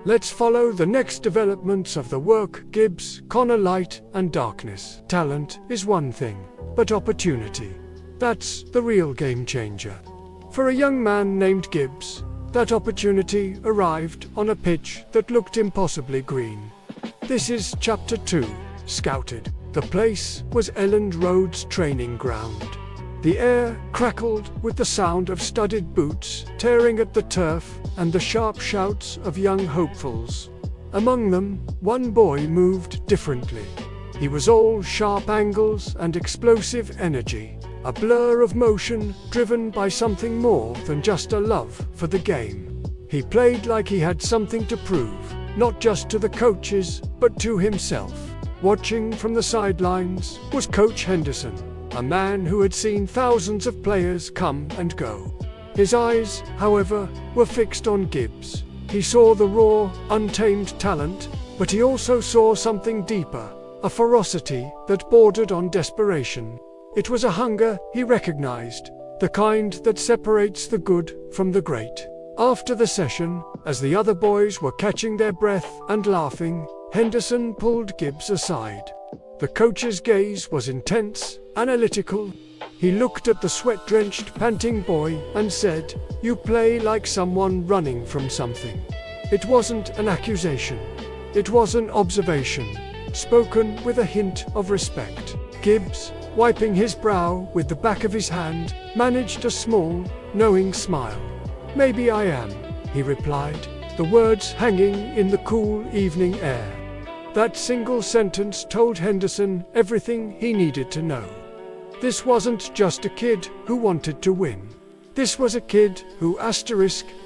Let's follow the next developments of the work. Gibbs, Connor. Light and darkness. Talent is one thing, but opportunity, that's the real game changer. For a young man named Gibbs, that opportunity arrived on a pitch that looked impossibly green. This is Chapter 2, Scouted. The place was Elland Road's training ground. The air crackled with the sound of studded boots tearing at the turf and the sharp shouts of young hopefuls. Among them, one boy moved differently. He was all sharp angles and explosive energy, a blur of motion driven by something more than just a love for the game. He played like he had something to prove, not just to the coaches, but to himself. Watching from the sidelines was Coach Henderson, a man who had seen thousands of players come and go. His eyes, however, were fixed on Gibbs. He saw the raw, untamed talent, but he also saw something deeper, a ferocity that bordered on desperation. It was a hunger he recognized, the kind that separates the good from the great. After the session, as the other boys were catching their breath and laughing, Henderson pulled Gibbs aside. The coach's gaze was intense, analytical. He looked at the sweat-drenched, panting boy and said, "You play like someone running from something." It wasn't an accusation. It was an observation, spoken with a hint of respect. Gibbs, wiping his brow with the back of his hand, managed a small, knowing smile. "Maybe I am," he replied, the words hanging in the cool evening air. That single sentence told Henderson everything he needed to know. This wasn't just a kid who wanted to win. This was a kid who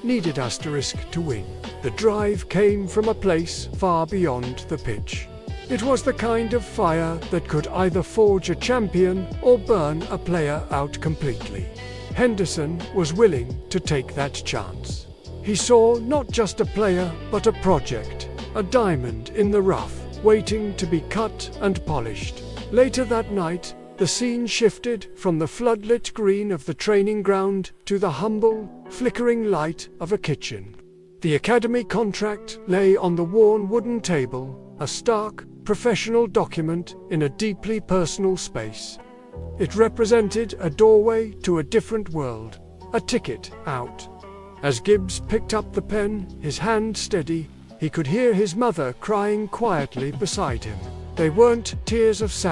needed to win. The drive came from a place far beyond the pitch. It was the kind of fire that could either forge a champion or burn a player out completely. Henderson was willing to take that chance. He saw not just a player, but a project, a diamond in the rough, waiting to be cut and polished. Later that night, the scene shifted from the floodlit green of the training ground to the humble, flickering light of a kitchen. The academy contract lay on the worn wooden table, a stark, professional document in a deeply personal space. It represented a doorway to a different world, a ticket out. As Gibbs picked up the pen, his hand steady, he could hear his mother crying quietly beside him. They weren't tears of sadness.